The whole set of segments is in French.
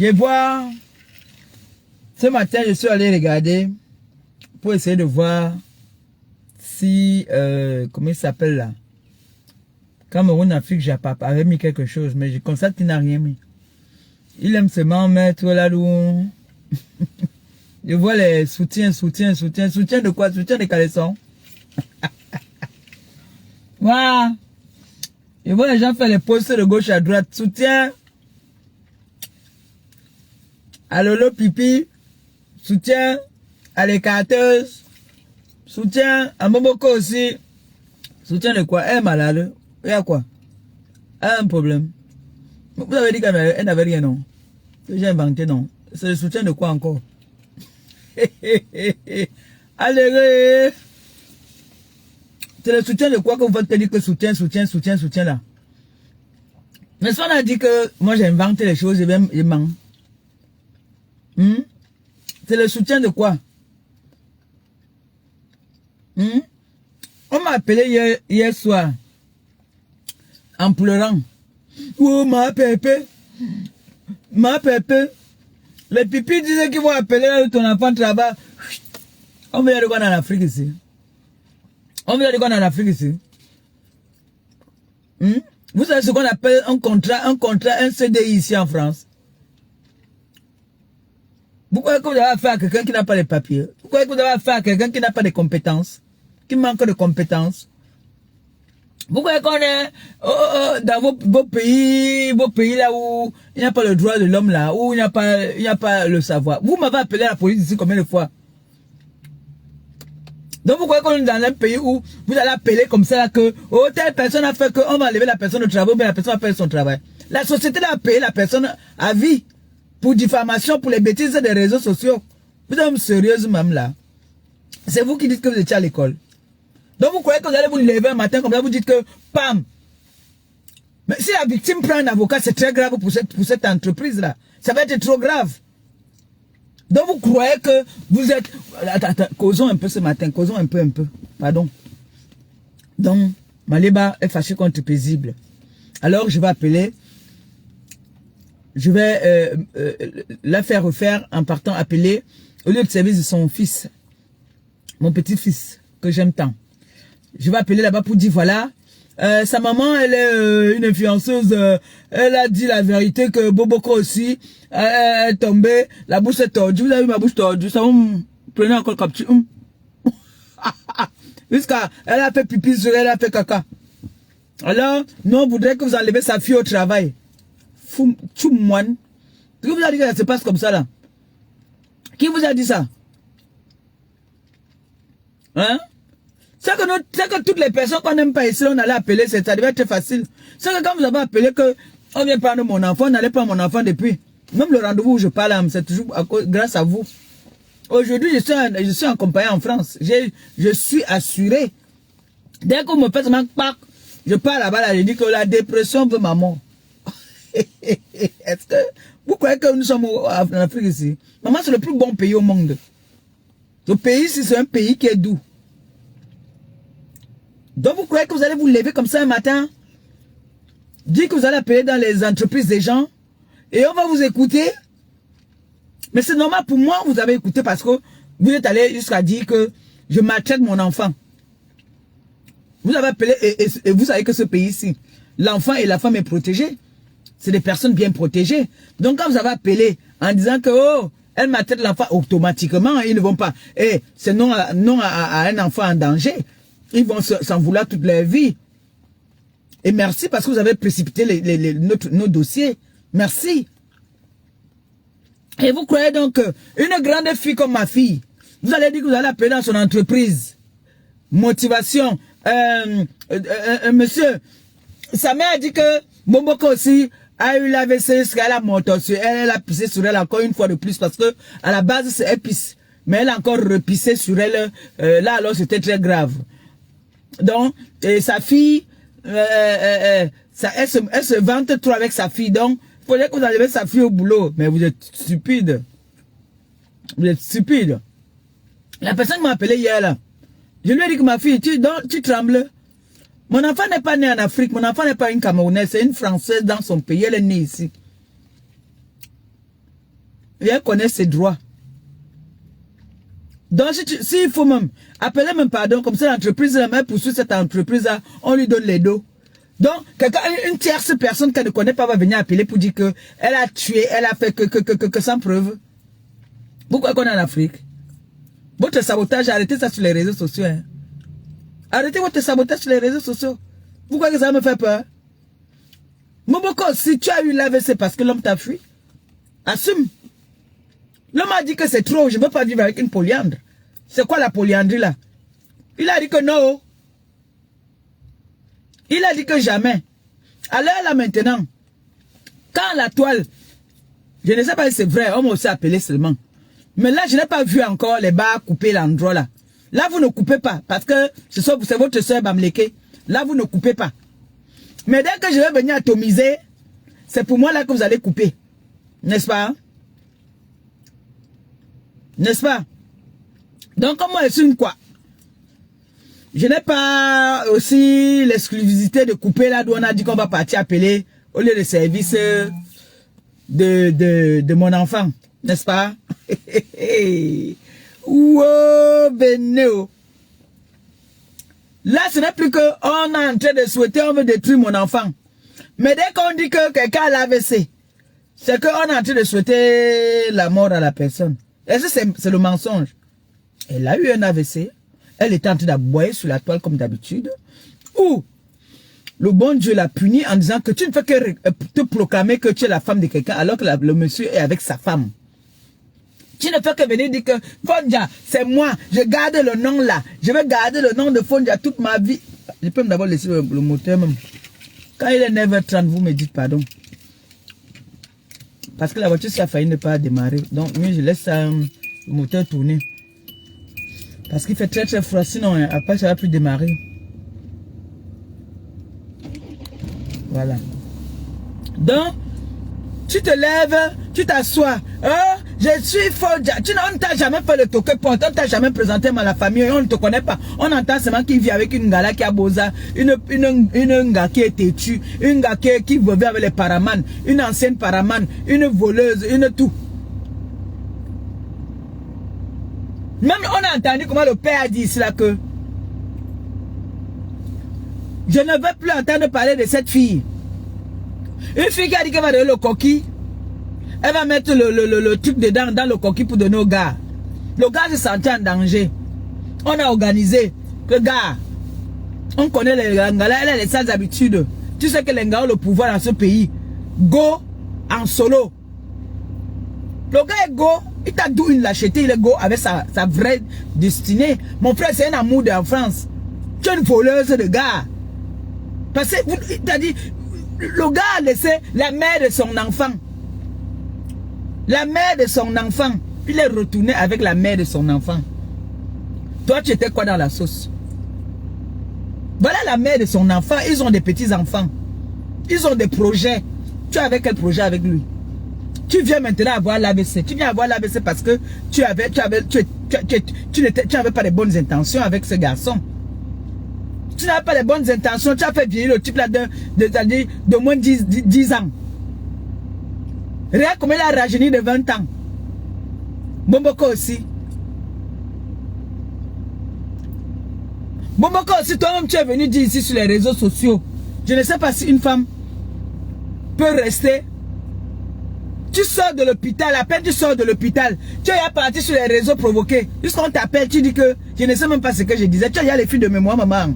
Je vois, ce matin, je suis allé regarder pour essayer de voir si, comment il s'appelle là, Cameroun Afrique Japap avait mis quelque chose, mais je constate qu'il n'a rien mis. Il aime seulement mettre là où je vois les soutiens de quoi? Soutien de caleçon. Voilà. Je vois les gens faire les posts de gauche à droite. Soutien à Lolo Pipi. Soutien à les carteuses. Soutien à Momoko aussi. Soutien de quoi? Elle est malade. Il y a quoi? Elle a un problème. Vous avez dit qu'elle n'avait rien, non? J'ai inventé, non? C'est le soutien de quoi encore? Allez! C'est le soutien de quoi que vous faites dire que soutien là? Mais si on a dit que moi j'ai inventé les choses, je mens. C'est le soutien de quoi? On m'a appelé hier soir en pleurant. Oh ma pépé. Les pipis disaient qu'ils vont appeler ton enfant travail. On veut aller quoi en Afrique ici? Vous savez ce qu'on appelle un contrat, un CDI ici en France? Pourquoi vous avez affaire à quelqu'un qui n'a pas les papiers? Pourquoi vous avez affaire à quelqu'un qui n'a pas de compétences? Qui manque de compétences? Pourquoi qu'on est dans vos pays là où il n'y a pas le droit de l'homme là, où il n'y a pas le savoir? Vous m'avez appelé à la police ici combien de fois? Donc vous croyez qu'on est dans un pays où vous allez appeler comme ça là que telle personne a fait qu'on va enlever la personne au travail, mais la personne va faire son travail. La société a payé la personne à vie pour diffamation, pour les bêtises des réseaux sociaux. Vous êtes sérieuse même là? C'est vous qui dites que vous étiez à l'école. Donc vous croyez que vous allez vous lever un matin comme ça, vous dites que pam. Mais si la victime prend un avocat, c'est très grave pour cette entreprise là. Ça va être trop grave. Donc vous croyez que vous êtes... Attends, causons un peu ce matin, causons un peu. Pardon. Donc, Maléba est fâchée contre paisible. Alors je vais appeler, je vais la faire refaire en partant appeler au lieu de service de son fils, mon petit-fils, que j'aime tant. Je vais appeler là-bas pour dire voilà, sa maman, elle est une influenceuse, elle a dit la vérité que Boboko aussi est tombé, la bouche est tordue, vous avez vu ma bouche tordue, ça vous prenez encore capture. Jusqu'à, elle a fait pipi sur elle, a fait caca. Alors, nous on voudrait que vous enlevez sa fille au travail. Fou, tchoumoine. Qui vous a dit que ça se passe comme ça là? Qui vous a dit ça? Hein? C'est que toutes les personnes qu'on n'aime pas ici, on allait appeler, ça devait être facile. C'est que quand vous avez appelé que on vient prendre mon enfant, on n'allait pas mon enfant depuis. Même le rendez-vous où je parle, c'est toujours grâce à vous. Aujourd'hui, je suis accompagné en France. Je suis assuré. Dès qu'on me fait seulement pack, je pars là-bas, là, je dis que la dépression veut ma mort. Est-ce que vous croyez que nous sommes en Afrique ici? Maman, c'est le plus bon pays au monde. Ce pays ici, c'est un pays qui est doux. Donc vous croyez que vous allez vous lever comme ça un matin, dire que vous allez appeler dans les entreprises des gens, et on va vous écouter? Mais c'est normal pour moi, vous avez écouté parce que vous êtes allé jusqu'à dire que je maltraite mon enfant. Vous avez appelé, et vous savez que ce pays-ci, l'enfant et la femme est protégé. C'est des personnes bien protégées. Donc quand vous avez appelé en disant que, oh, elle maltraite l'enfant, automatiquement, ils ne vont pas. Et c'est non à un enfant en danger. Ils vont s'en vouloir toute leur vie. Et merci parce que vous avez précipité nos dossiers. Merci. Et vous croyez donc qu'une grande fille comme ma fille, vous allez dire que vous allez appeler dans son entreprise. Motivation. Monsieur, sa mère a dit que Bomboko aussi a eu l'AVC jusqu'à la mort sur elle. Elle a pissé sur elle encore une fois de plus parce que à la base, c'est elle pisse. Mais elle a encore repissé sur elle. Là, alors, c'était très grave. Donc, sa fille, elle se vante trop avec sa fille. Donc, il faudrait que vous enlevez sa fille au boulot. Mais vous êtes stupide. Vous êtes stupide. La personne qui m'a appelé hier, là, je lui ai dit que ma fille, tu trembles. Mon enfant n'est pas né en Afrique. Mon enfant n'est pas une Camerounaise. C'est une Française dans son pays. Elle est née ici. viens connaître ses droits. Donc, s'il faut même appeler même pardon, comme ça l'entreprise, même poursuit cette entreprise-là, on lui donne les dos. Donc, une tierce personne qu'elle ne connaît pas va venir appeler pour dire que elle a tué, elle a fait que sans preuve. Pourquoi qu'on est en Afrique? Votre sabotage, arrêtez ça sur les réseaux sociaux. Hein. Arrêtez votre sabotage sur les réseaux sociaux. Pourquoi que ça me fait peur? Moboko, si tu as eu l'AVC parce que l'homme t'a fui, assume. L'homme a dit que c'est trop, je ne veux pas vivre avec une polyandre. C'est quoi la polyandrie là? Il a dit que non. Il a dit que jamais. Alors là maintenant, quand la toile, je ne sais pas si c'est vrai, on m'a aussi appelé seulement. Mais là, je n'ai pas vu encore les bas couper l'endroit là. Là, vous ne coupez pas, parce que c'est votre soeur Bamleke. Là, vous ne coupez pas. Mais dès que je vais venir atomiser, c'est pour moi là que vous allez couper. N'est-ce pas? N'est-ce pas? Donc, comme moi, je suis une quoi? Je n'ai pas aussi l'exclusivité de couper là d'où on a dit qu'on va partir appeler au lieu de service de mon enfant. N'est-ce pas? Wow, Beneo. Là, ce n'est plus qu'on est en train de souhaiter, on veut détruire mon enfant. Mais dès qu'on dit que quelqu'un a l'AVC, c'est qu'on est en train de souhaiter la mort à la personne. Et ça, c'est le mensonge. Elle a eu un AVC. Elle était en train d'aboyer sur la toile comme d'habitude. Ou le bon Dieu l'a puni en disant que tu ne fais que te proclamer que tu es la femme de quelqu'un alors que le monsieur est avec sa femme. Tu ne fais que venir dire que Fondia, c'est moi, je garde le nom là. Je vais garder le nom de Fondia toute ma vie. Je peux d'abord laisser le moteur même. Quand il est 9h30, vous me dites pardon. Parce que la voiture, ça a failli ne pas démarrer. Donc, oui, je laisse le moteur tourner. Parce qu'il fait très très froid, sinon après ça va plus démarrer. Voilà. Donc, tu te lèves, tu t'assois. Hein? Je suis Fondia. On ne t'a jamais fait le toque porte, on ne t'a jamais présenté à la famille, on ne te connaît pas. On entend seulement qu'il vit avec une gala qui a bosa, une gars qui est têtue, une gars qui vivait avec les paramans, une ancienne paraman, une voleuse, une tout. Même on a entendu comment le père a dit ici là que je ne veux plus entendre parler de cette fille. Une fille qui a dit qu'elle va donner le coquille, elle va mettre le truc dedans dans le coquille pour donner au gars. Le gars se sentait en danger. On a organisé le gars. On connaît les Ngala, elle a les sales habitudes. Tu sais que les Ngala ont le pouvoir dans ce pays. Go en solo. Le gars est go. Il t'a d'où une lâcheté, il est go avec sa vraie destinée. Mon frère, c'est un amour en France. Tu es une voleuse de gars. Parce que, il t'a dit, le gars a laissé la mère de son enfant. La mère de son enfant. Il est retourné avec la mère de son enfant. Toi, tu étais quoi dans la sauce? Voilà la mère de son enfant. Ils ont des petits-enfants. Ils ont des projets. Tu as avec quel projet avec lui? Tu viens maintenant avoir l'AVC. Tu viens avoir l'AVC parce que tu n'avais pas les bonnes intentions avec ce garçon. Tu n'avais pas les bonnes intentions. Tu as fait vieillir le type là de moins de 10 ans. Regarde comment il a rajeuni de 20 ans. Bomboko aussi. Bomboko aussi, toi-même tu es venu dire ici sur les réseaux sociaux. Je ne sais pas si une femme peut rester. Tu sors de l'hôpital, à peine tu sors de l'hôpital, tu es parti sur les réseaux provoqués. Jusqu'on t'appelle, tu dis que je ne sais même pas ce que je disais. Tu as les filles de mémoire, maman.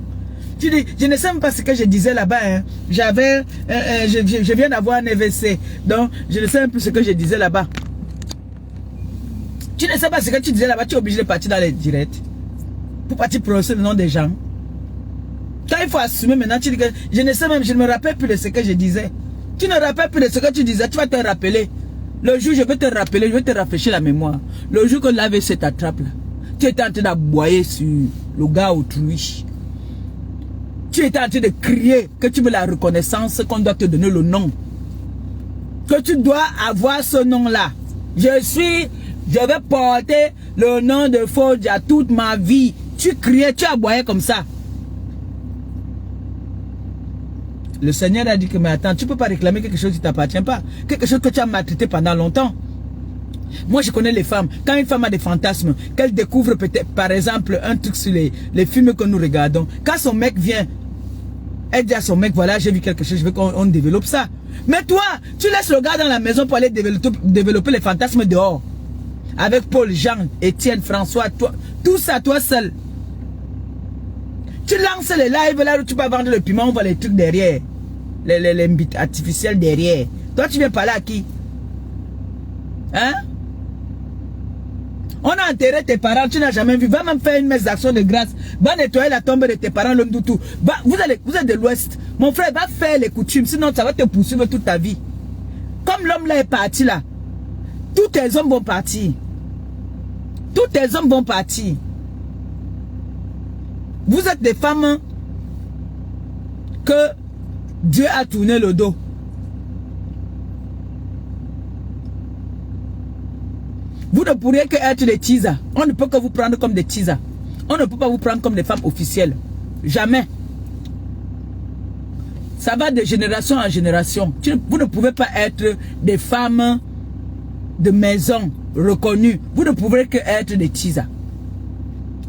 Tu dis, je ne sais même pas ce que je disais là-bas. Hein. Je viens d'avoir un AVC. Donc, je ne sais même plus ce que je disais là-bas. Tu ne sais pas ce que tu disais là-bas, tu es obligé de partir dans les directs. Pour partir prononcer le nom des gens. Quand il faut assumer maintenant, tu dis que je ne sais même, je ne me rappelle plus de ce que je disais. Tu ne rappelles plus de ce que tu disais, tu vas te rappeler. Le jour, je vais te rappeler, je vais te rafraîchir la mémoire. Le jour que l'AVC t'attrape là, tu étais en train d'aboyer sur le gars autrui. Tu étais en train de crier que tu veux la reconnaissance, qu'on doit te donner le nom. Que tu dois avoir ce nom-là. Je vais porter le nom de Fondia toute ma vie. Tu criais, tu aboyais comme ça. Le Seigneur a dit que, mais attends, tu ne peux pas réclamer quelque chose qui ne t'appartient pas. Quelque chose que tu as maltraité pendant longtemps. Moi, je connais les femmes. Quand une femme a des fantasmes, qu'elle découvre peut-être, par exemple, un truc sur les films que nous regardons, quand son mec vient, elle dit à son mec, voilà, j'ai vu quelque chose, je veux qu'on développe ça. Mais toi, tu laisses le gars dans la maison pour aller développer les fantasmes dehors. Avec Paul, Jean, Étienne, François, toi, tout ça, toi seul. Tu lances les lives là où tu peux vendre le piment, on voit les trucs derrière. Les bits artificiels derrière. Toi, tu viens parler à qui? Hein? On a enterré tes parents, tu n'as jamais vu. Va même faire une messe d'action de grâce. Va nettoyer la tombe de tes parents, l'homme tout. Vous êtes de l'Ouest. Mon frère, va faire les coutumes, sinon ça va te poursuivre toute ta vie. Comme l'homme là est parti là, tous tes hommes vont partir. Tous tes hommes vont partir. Vous êtes des femmes que Dieu a tourné le dos. Vous ne pourriez que être des teasers. On ne peut que vous prendre comme des teasers. On ne peut pas vous prendre comme des femmes officielles. Jamais. Ça va de génération en génération. Vous ne pouvez pas être des femmes de maison reconnues. Vous ne pouvez que être des teasers.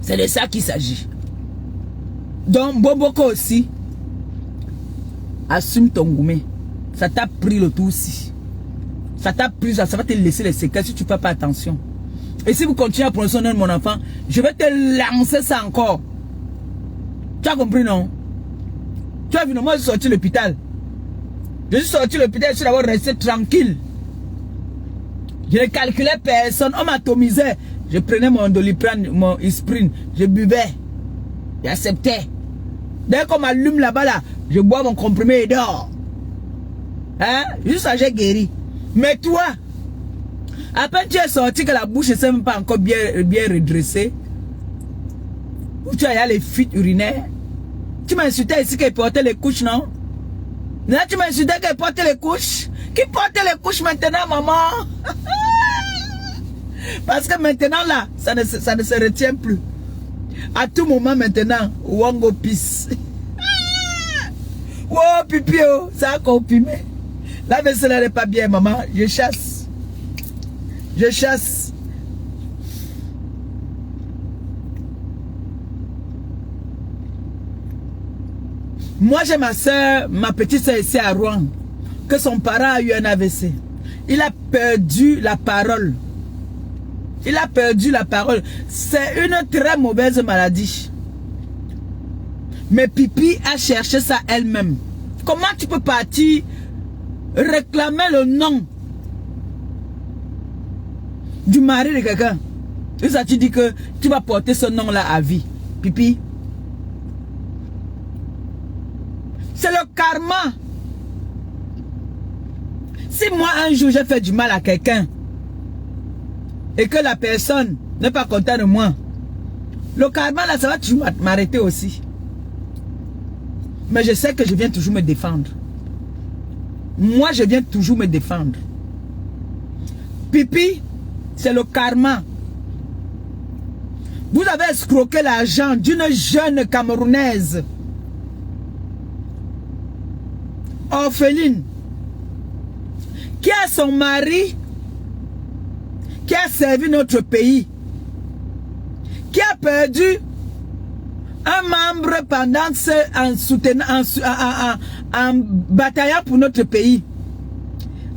C'est de ça qu'il s'agit. Donc, Boboko aussi, assume ton gourmet. Ça t'a pris le tout aussi. Ça t'a pris, ça va te laisser les séquelles si tu ne fais pas attention. Et si vous continuez à prendre soin de mon enfant, je vais te lancer ça encore. Tu as compris, non? Tu as vu, non, moi je suis sorti de l'hôpital. Je suis sorti de l'hôpital, je suis d'abord resté tranquille. Je ne calculais personne, on m'atomisait. Je prenais mon Doliprane, mon Isprin, je buvais. J'acceptais. Dès qu'on m'allume là-bas, là, je bois mon comprimé et dors. Hein? Juste ça, j'ai guéri. Mais toi, à peine tu es sorti que la bouche ne s'est même pas encore bien redressée. Où tu as les fuites urinaires. Tu m'as insulté ici qu'elle portait les couches, non? Là, tu m'as insulté qu'elle portait les couches. Qui porte les couches maintenant, maman? Parce que maintenant, là, ça ne se retient plus. À tout moment maintenant, Wango pisse. Oh, pipi, oh, ça a comprimé. La vaisselle n'est pas bien, maman. Je chasse. Je chasse. Moi, j'ai ma soeur, ma petite soeur ici à Rouen, que son parent a eu un AVC. Il a perdu la parole. Il a perdu la parole. C'est une très mauvaise maladie. Mais Pipi a cherché ça elle-même. Comment tu peux partir réclamer le nom du mari de quelqu'un? Et ça, tu dis que tu vas porter ce nom-là à vie. Pipi. C'est le karma. Si moi, un jour, j'ai fait du mal à quelqu'un et que la personne n'est pas contente de moi, le karma, là, ça va toujours m'arrêter aussi. Mais je sais que je viens toujours me défendre. Moi, je viens toujours me défendre. Pipi, c'est le karma. Vous avez escroqué l'argent d'une jeune Camerounaise, orpheline, qui a son mari, qui a servi notre pays, qui a perdu un membre pendant en bataillant pour notre pays,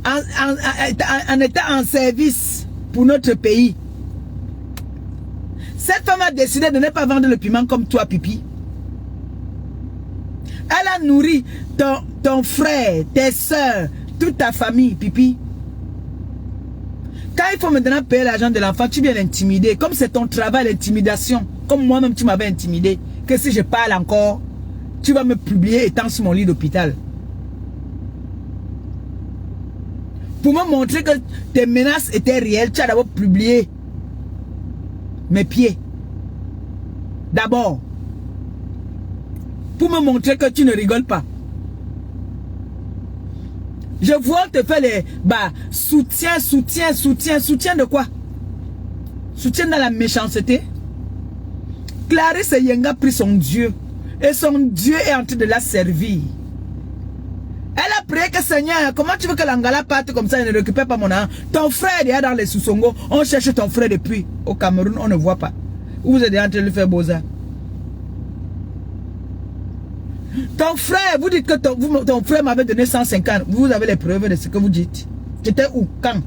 en étant en service pour notre pays. Cette femme a décidé de ne pas vendre le piment comme toi, Pipi. Elle a nourri ton frère, tes soeurs, toute ta famille, Pipi. Quand il faut maintenant payer l'argent de l'enfant, tu viens l'intimider. Comme c'est ton travail, l'intimidation. Comme moi-même, tu m'avais intimidé. Que si je parle encore, tu vas me publier étant sur mon lit d'hôpital. Pour me montrer que tes menaces étaient réelles, tu as d'abord publié mes pieds. D'abord. Pour me montrer que tu ne rigoles pas. Je vois te faire les soutien de quoi? Soutien dans la méchanceté. Clarisse Yenga a pris son Dieu. Et son Dieu est en train de la servir. Elle a prié que Seigneur, comment tu veux que l'Angala parte comme ça et ne récupère pas mon argent? Ton frère est dans les Sous-Songo. On cherche ton frère depuis. Au Cameroun, on ne voit pas. Où vous êtes en train de lui faire beaux-arts? Ton frère, vous dites que ton frère m'avait donné 150. Vous avez les preuves de ce que vous dites. C'était où? Quand?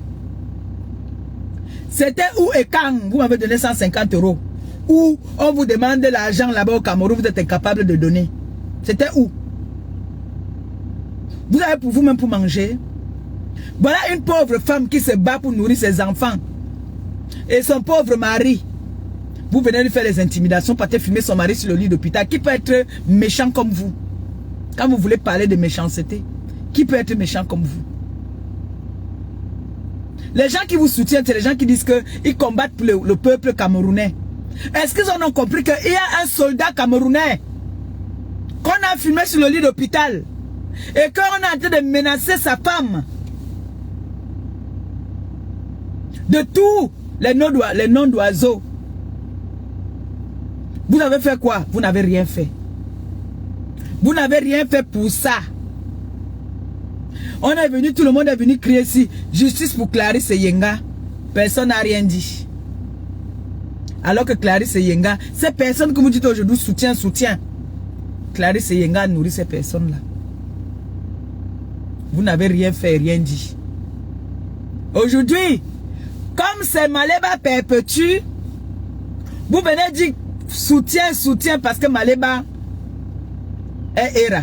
C'était où et quand vous m'avez donné 150 €? Ou on vous demande de l'argent là-bas au Cameroun, vous êtes incapable de donner. C'était où? Vous avez pour vous-même pour manger. Voilà une pauvre femme qui se bat pour nourrir ses enfants. Et son pauvre mari. Vous venez lui faire les intimidations, partez filmer son mari sur le lit d'hôpital. Qui peut être méchant comme vous? Quand vous voulez parler de méchanceté, qui peut être méchant comme vous? Les gens qui vous soutiennent, c'est les gens qui disent qu'ils combattent pour le peuple camerounais. Est-ce qu'ils en ont compris qu'il y a un soldat camerounais qu'on a filmé sur le lit d'hôpital et qu'on est en train de menacer sa femme de tous les noms d'oiseaux? Vous avez fait quoi? Vous n'avez rien fait. Vous n'avez rien fait pour ça. On est venu, tout le monde est venu crier ici, justice pour Clarisse Yenga. Personne n'a rien dit. Alors que Clarisse Yenga, ces personnes que vous dites aujourd'hui soutien. Clarisse Yenga nourrit ces personnes-là. Vous n'avez rien fait, rien dit. Aujourd'hui, comme c'est Maléba perpétue, vous venez dire soutien parce que Maléba est Era.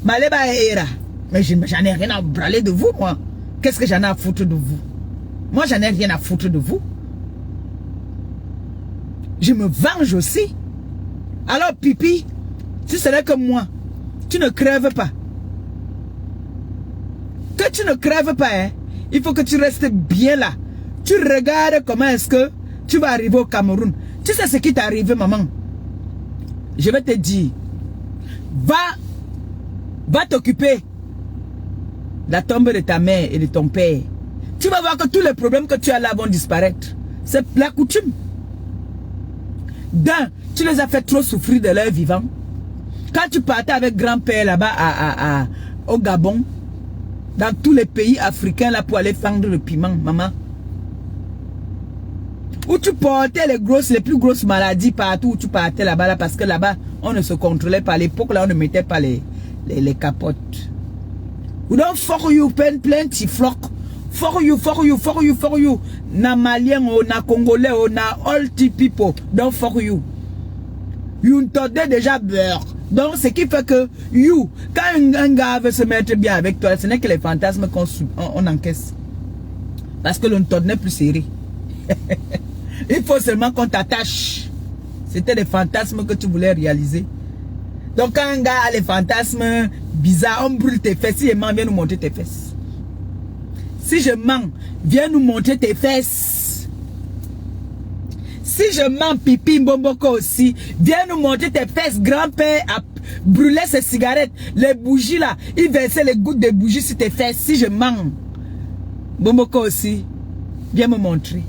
Maléba est Era. Mais j'en ai rien à branler de vous, moi. Qu'est-ce que j'en ai à foutre de vous? Moi, j'en ai rien à foutre de vous. Je me venge aussi. Alors, Pipi, si ce n'est que moi, tu ne crèves pas. Que tu ne crèves pas, hein, il faut que tu restes bien là. Tu regardes comment est-ce que tu vas arriver au Cameroun. Tu sais ce qui t'est arrivé, maman? Je vais te dire. Va t'occuper de la tombe de ta mère et de ton père. Tu vas voir que tous les problèmes que tu as là vont disparaître. C'est la coutume. D'un, tu les as fait trop souffrir de leur vivant. Quand tu partais avec grand-père là-bas au Gabon, dans tous les pays africains là pour aller fendre le piment, maman. Où tu portais les plus grosses maladies partout où tu partais là-bas là, parce que là-bas on ne se contrôlait pas. À l'époque là on ne mettait pas les capotes. We don't fuck you, plenty flock. For you. Na Malien, na Congolais, na all people. Don't fuck you. You n'entendez déjà beurre. Donc, ce qui fait que quand un gars veut se mettre bien avec toi, ce n'est que les fantasmes qu'on encaisse. Parce que l'on n'est plus serré. Il faut seulement qu'on t'attache. C'était des fantasmes que tu voulais réaliser. Donc, quand un gars a les fantasmes bizarres, on brûle tes fesses. Si je mens, viens nous montrer tes fesses. Si je mens, viens nous montrer tes fesses. Si je mens, Pipi Mbomboko aussi, viens nous montrer tes fesses. Grand-père a brûlé ses cigarettes, les bougies là, il versait les gouttes de bougies sur tes fesses. Si je mens, Mbomboko aussi, viens me montrer.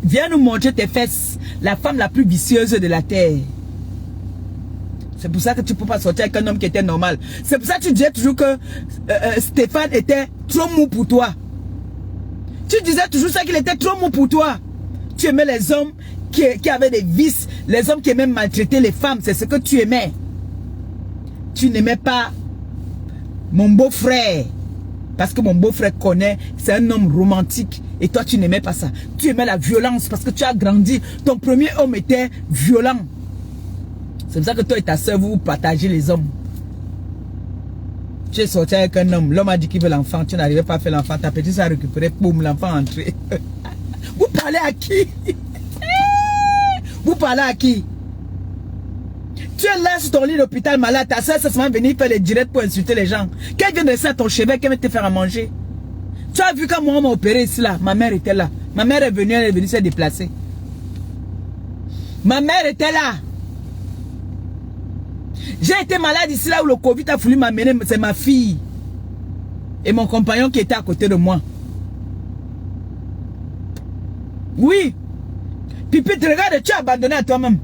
Viens nous montrer tes fesses. La femme la plus vicieuse de la terre. C'est pour ça que tu ne peux pas sortir avec un homme qui était normal. C'est pour ça que tu disais toujours que Stéphane était trop mou pour toi. Tu disais toujours ça qu'il était trop mou pour toi. Tu aimais les hommes qui avaient des vices. Les hommes qui aimaient maltraiter les femmes. C'est ce que tu aimais. Tu n'aimais pas mon beau-frère. Parce que mon beau-frère connaît, c'est un homme romantique. Et toi, tu n'aimais pas ça. Tu aimais la violence parce que tu as grandi. Ton premier homme était violent. C'est pour ça que toi et ta soeur, vous partagez les hommes. Tu es sorti avec un homme. L'homme a dit qu'il veut l'enfant. Tu n'arrivais pas à faire l'enfant. Ta petite a récupéré. Boum, l'enfant entré. Vous parlez à qui? Vous parlez à qui? Tu es là sur ton lit d'hôpital malade. Ta soeur, ça se venir faire les directs pour insulter les gens. Qu'elle vient de ça à ton chevet, qu'elle vient te faire à manger. Tu as vu quand moi on m'a opéré ici là. Ma mère était là. Ma mère est venue se déplacer. Ma mère était là. J'ai été malade ici là où le Covid a voulu m'amener, c'est ma fille. Et mon compagnon qui était à côté de moi. Oui. Pipi, te regarde, tu es abandonné à toi-même.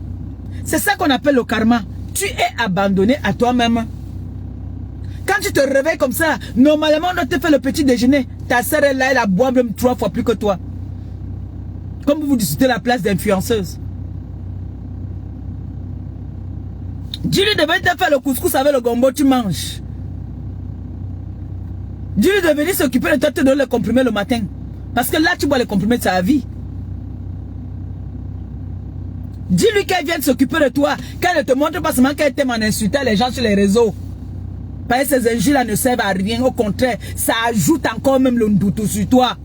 C'est ça qu'on appelle le karma. Tu es abandonné à toi-même. Quand tu te réveilles comme ça, normalement, on doit te faire le petit déjeuner. Ta sœur est là, elle a boit même 3 fois plus que toi. Comme vous disputez la place d'influenceuse. Dis-lui de venir te faire le couscous avec le gombo, tu manges. Dis-lui de venir s'occuper de toi, te donner le comprimé le matin. Parce que là, tu bois les comprimés de sa vie. Dis-lui qu'elle vienne s'occuper de toi. Qu'elle ne te montre pas seulement qu'elle t'aime en insultant les gens sur les réseaux. Parce que ces injures-là ne servent à rien. Au contraire, ça ajoute encore même le doute sur toi.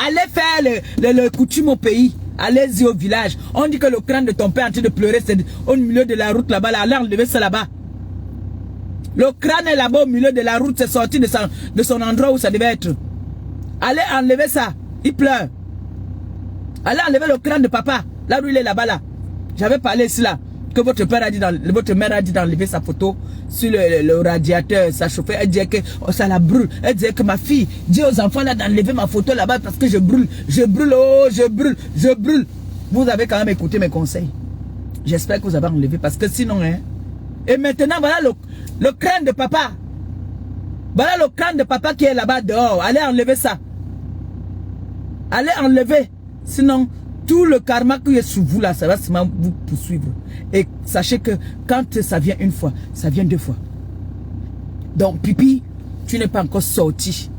Allez faire le coutume au pays. Allez-y au village. On dit que le crâne de ton père est en train de pleurer. C'est au milieu de la route là-bas. Allez enlever ça là-bas. Le crâne est là-bas au milieu de la route. C'est sorti de son endroit où ça devait être. Allez enlever ça. Il pleure. Allez enlever le crâne de papa. Là où il est là-bas là. J'avais parlé ici là. Que votre mère a dit d'enlever sa photo sur le radiateur. Ça chauffait. Elle disait que oh, ça la brûle. Elle disait que ma fille dit aux enfants là d'enlever ma photo là-bas parce que je brûle. Je brûle. Oh, je brûle. Je brûle. Vous avez quand même écouté mes conseils. J'espère que vous avez enlevé parce que sinon, hein. Et maintenant, voilà le crâne de papa. Voilà le crâne de papa qui est là-bas dehors. Allez enlever ça. Allez enlever. Sinon, tout le karma qui est sous vous là, ça va seulement vous poursuivre. Et sachez que quand ça vient une fois, ça vient 2 fois. Donc, Pipi, tu n'es pas encore sorti.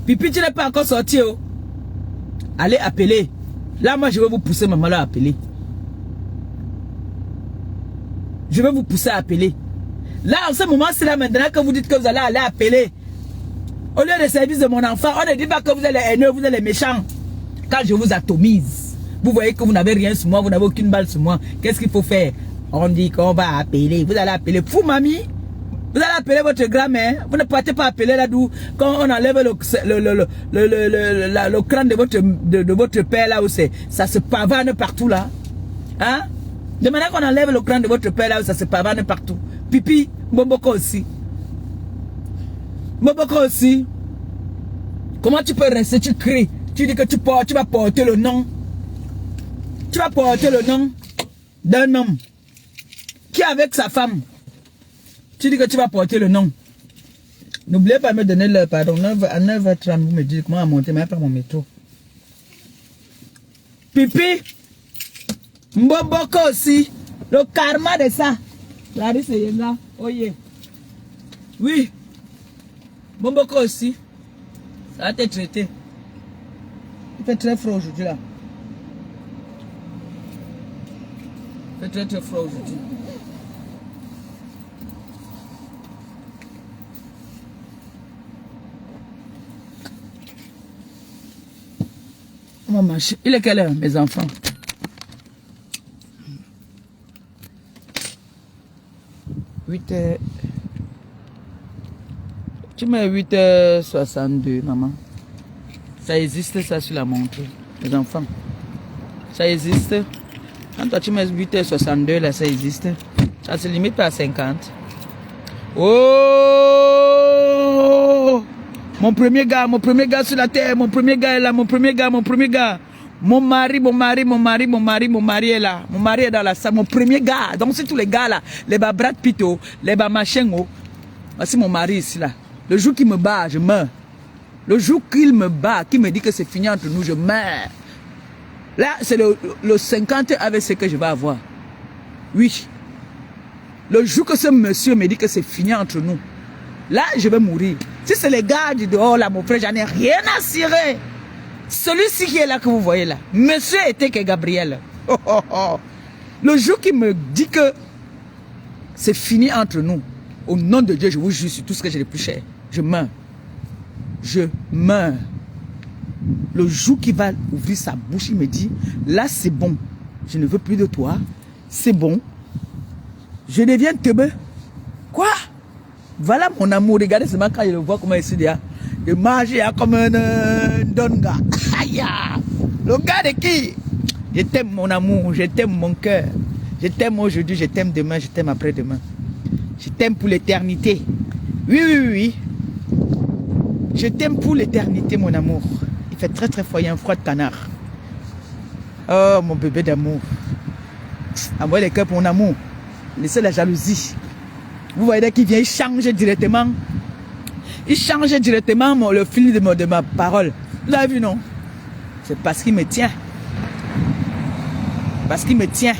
Pipi, tu n'es pas encore sorti. Oh. Allez appeler. Là, moi, je vais vous pousser maman là à appeler. Je vais vous pousser à appeler. Là, en ce moment, c'est là maintenant que vous dites que vous allez aller appeler. Au lieu de service de mon enfant, on ne dit pas que vous êtes les haineux, vous êtes les méchants. Quand je vous atomise, vous voyez que vous n'avez rien sur moi, vous n'avez aucune balle sur moi. Qu'est-ce qu'il faut faire? On dit qu'on va appeler. Vous allez appeler. Fou, mamie. Vous allez appeler votre grand-mère. Vous ne partez pas appeler là d'où quand on enlève le crâne de votre père là où c'est. Ça se pavane partout là. Hein? De manière qu'on enlève le crâne de votre père là où ça se pavane partout. Pipi, Mboboko aussi. Mboboko aussi. Comment tu peux rester? Tu cries. Tu dis que tu vas porter le nom. Tu vas porter le nom d'un homme qui est avec sa femme. Tu dis que tu vas porter le nom. N'oubliez pas de me donner l'heure, pardon. À 9h30, vous me dites comment monter, mais pas mon métro. Pipi, Mboboko aussi. Le karma de ça. Larisse est là. Oh yeah. Oui. Mboboko aussi. Ça va te traiter. Il fait très froid aujourd'hui là. Il fait très froid aujourd'hui. On va marcher. Il est quelle heure, mes enfants? Tu mets 8h62, maman. Ça existe ça sur la montre, les enfants. Ça existe. Quand toi tu mets 8h62 là, ça existe. Ça se limite pas à 50. Oh! Mon premier gars sur la terre, mon premier gars est là, mon premier gars. Mon mari est là. Mon mari est dans la salle, mon premier gars. Donc c'est tous les gars là, les bas Brad Pito, les bas machin. Voici mon mari ici là. Le jour qu'il me bat, je meurs. Le jour qu'il me bat, qu'il me dit que c'est fini entre nous, je meurs. Là, c'est le 50 AVC que je vais avoir. Oui. Le jour que ce monsieur me dit que c'est fini entre nous, là, je vais mourir. Si c'est les gars du dehors, là, mon frère, j'en ai rien à cirer. Celui-ci qui est là, que vous voyez là, monsieur était que Gabriel. Oh, oh, oh. Le jour qu'il me dit que c'est fini entre nous, au nom de Dieu, je vous jure sur tout ce que j'ai de plus cher, je meurs. Je meurs. Le jour qu'il va ouvrir sa bouche, il me dit, là c'est bon, je ne veux plus de toi, c'est bon, je deviens teubé. Quoi? Voilà mon amour, regardez seulement quand je le vois comment il se dit, de manger comme un don gars. Aïe, le gars de qui? Je t'aime mon amour, je t'aime mon cœur, je t'aime aujourd'hui, je t'aime demain, je t'aime après-demain. Je t'aime pour l'éternité. Oui, oui, oui, oui. Je t'aime pour l'éternité, mon amour. Il fait très très froid, il y a un froid de canard. Oh, mon bébé d'amour. Envoie les cœurs pour mon amour. Laissez la jalousie. Vous voyez qu'il vient, il change directement. Il change directement le fil de ma parole. Vous avez vu, non? C'est parce qu'il me tient. Parce qu'il me tient.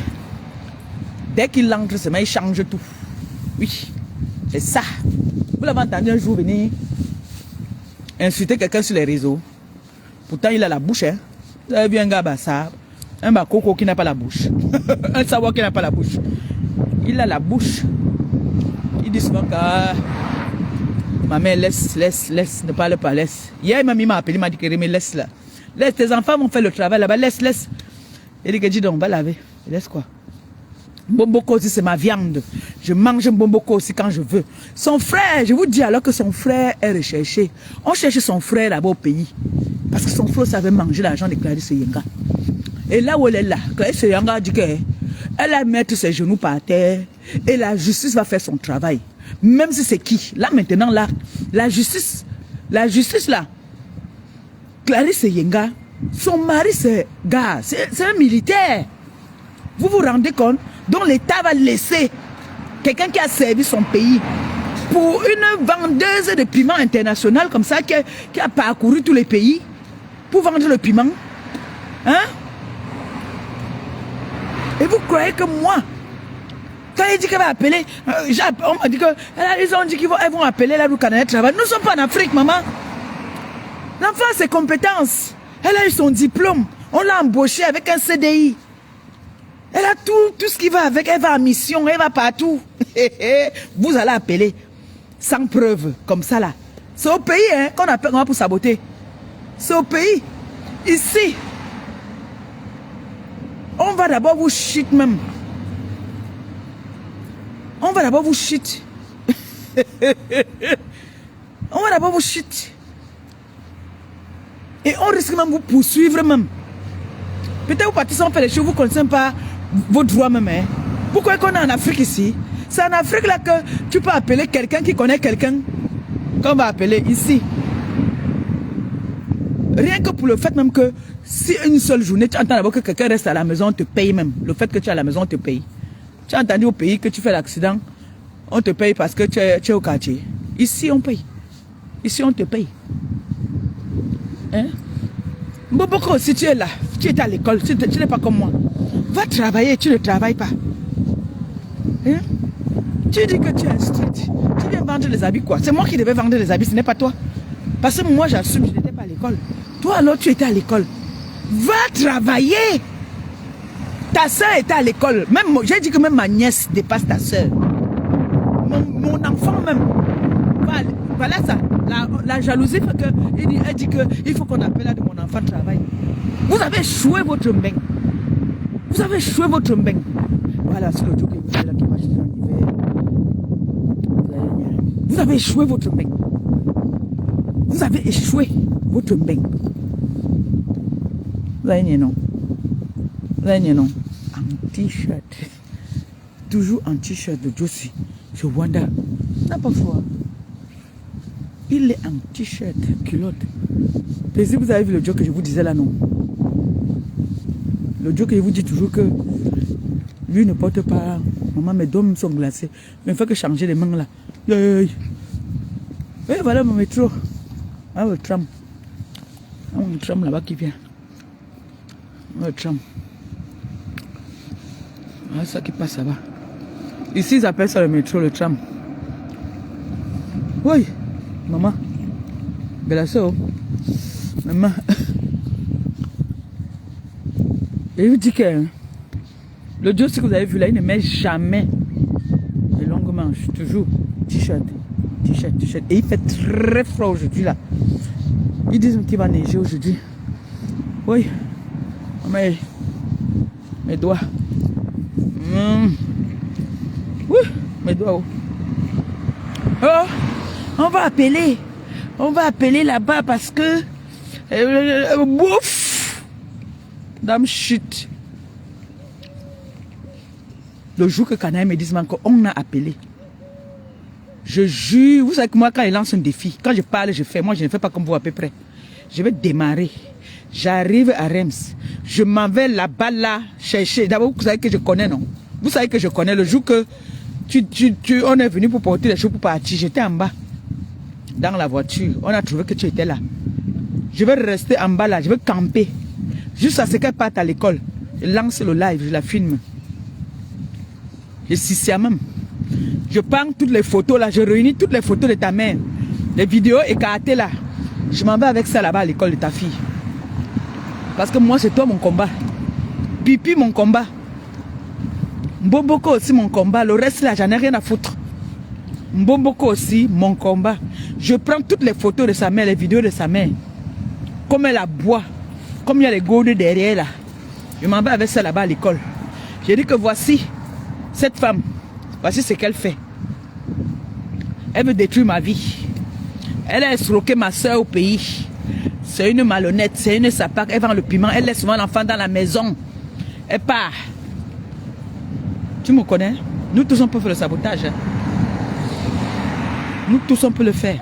Dès qu'il entre, il change tout. Oui, c'est ça. Vous l'avez entendu un jour venir insulter quelqu'un sur les réseaux. Pourtant, il a la bouche. Hein. Vous avez vu un gars ça, un bakoko qui n'a pas la bouche. Un savoir qui n'a pas la bouche. Il a la bouche. Il dit souvent que ma mère laisse, ne parle pas, laisse. Hier, mamie m'a appelé, m'a dit que Rémi, laisse là. Laisse, tes enfants vont faire le travail là-bas, laisse. Il dit que dis donc, on va laver. Laisse quoi? Bomboko aussi, c'est ma viande. Je mange un bomboko aussi quand je veux. Son frère, je vous dis alors que son frère est recherché. On cherche son frère là-bas au pays. Parce que son frère savait manger l'argent de Clarisse Yenga. Et là où elle est là, Clarisse Yenga dit qu'elle va mettre ses genoux par terre et la justice va faire son travail. Même si c'est qui? Là maintenant, là, la justice là, Clarisse Yenga, son mari c'est gars, c'est un militaire. Vous vous rendez compte? Donc l'État va laisser quelqu'un qui a servi son pays pour une vendeuse de piment international comme ça, qui a parcouru tous les pays pour vendre le piment. Hein? Et vous croyez que moi, quand il dit qu'elle va appeler, on m'a dit que, ils ont dit qu'ils vont appeler là où le Canada travaille. Nous ne sommes pas en Afrique, maman. L'enfant a ses compétences. Elle a eu son diplôme. On l'a embauchée avec un CDI. Elle a tout ce qui va avec. Elle va en mission, elle va partout. Vous allez appeler sans preuve, comme ça là. C'est au pays hein, qu'on appelle pour saboter. C'est au pays. Ici, on va d'abord vous shit même. On va d'abord vous shit. On va d'abord vous shit. Et on risque même de vous poursuivre même. Peut-être vous partez sans faire les choses, vous ne connaissez pas vos droits même. Hein. Pourquoi qu'on est en Afrique ici? C'est en Afrique là que tu peux appeler quelqu'un qui connaît quelqu'un qu'on va appeler ici. Rien que pour le fait même que si une seule journée, tu entends d'abord que quelqu'un reste à la maison, on te paye même. Le fait que tu es à la maison, on te paye. Tu as entendu au pays que tu fais l'accident, on te paye parce que tu es au quartier. Ici, on paye. Ici, on te paye. Hein? Boboko, si tu es là, tu es à l'école, tu n'es pas comme moi. Va travailler, tu ne travailles pas. Hein? Tu dis que tu es instruite. Tu viens vendre les habits quoi? C'est moi qui devais vendre les habits, ce n'est pas toi. Parce que moi j'assume, je n'étais pas à l'école. Toi alors tu étais à l'école. Va travailler. Ta soeur était à l'école. J'ai dit que même ma nièce dépasse ta soeur. Mon enfant même. Voilà ça. La jalousie fait que elle dit qu'il faut qu'on appelle là de mon enfant travail. Vous avez échoué votre bain. Vous avez échoué votre bain. Voilà, c'est le jour que vous avez là qui marche dans l'hiver. Vous avez échoué votre bain. Vous avez échoué votre bain. Vous avez non. Vous avez non. En t-shirt. Toujours en t-shirt de Josie. Je wonder. N'a pas foi. Il est en t-shirt, culotte. Et si vous avez vu le joke que je vous disais là, non. Le joke que je vous dis toujours que lui ne porte pas. Maman, mes doigts sont glacés. Mais il faut que changer les mains là. Et voilà mon métro. Ah, le tram. Ah, mon tram là-bas qui vient. Ah, le tram. Ah, ça qui passe là-bas. Ici, ils appellent ça le métro, le tram. Oui. Maman, belle soeur, maman, je vous dis que le jour que vous avez vu là, il ne met jamais de longues manches, toujours t-shirt. Et il fait très froid aujourd'hui là. Ils disent qu'il va neiger aujourd'hui. Oui, maman, mes doigts. Oui, mes doigts. Oh! On va appeler là-bas parce que bouf, dame shit. Le jour que Canaï me dit qu'on a appelé, je jure, vous savez que moi quand il lance un défi, quand je parle, je fais, moi je ne fais pas comme vous à peu près. Je vais démarrer, j'arrive à Reims, je m'en vais là-bas là chercher. D'abord vous savez que je connais non? Vous savez que je connais le jour que On est venu pour porter les choses pour partir. J'étais en bas, dans la voiture. On a trouvé que tu étais là. Je vais rester en bas là, je vais camper. Jusqu'à ce qu'elle parte à l'école. Je lance le live, je la filme. Je suis même. Je prends toutes les photos là, je réunis toutes les photos de ta mère. Les vidéos écartées là. Je m'en vais avec ça là-bas à l'école de ta fille. Parce que moi, c'est toi mon combat. Pipi, mon combat. Mboboko aussi, mon combat. Le reste là, j'en ai rien à foutre. Mboboko aussi, mon combat. Je prends toutes les photos de sa mère, les vidéos de sa mère. Comme elle aboie. Comme il y a les gourdes derrière là. Je m'en vais avec ça là-bas à l'école. J'ai dit que voici cette femme. Voici ce qu'elle fait. Elle veut détruire ma vie. Elle a escroqué ma soeur au pays. C'est une malhonnête, c'est une sapac. Elle vend le piment, elle laisse souvent l'enfant dans la maison. Elle part. Tu me connais? Nous tous on peut faire le sabotage. Nous tous on peut le faire.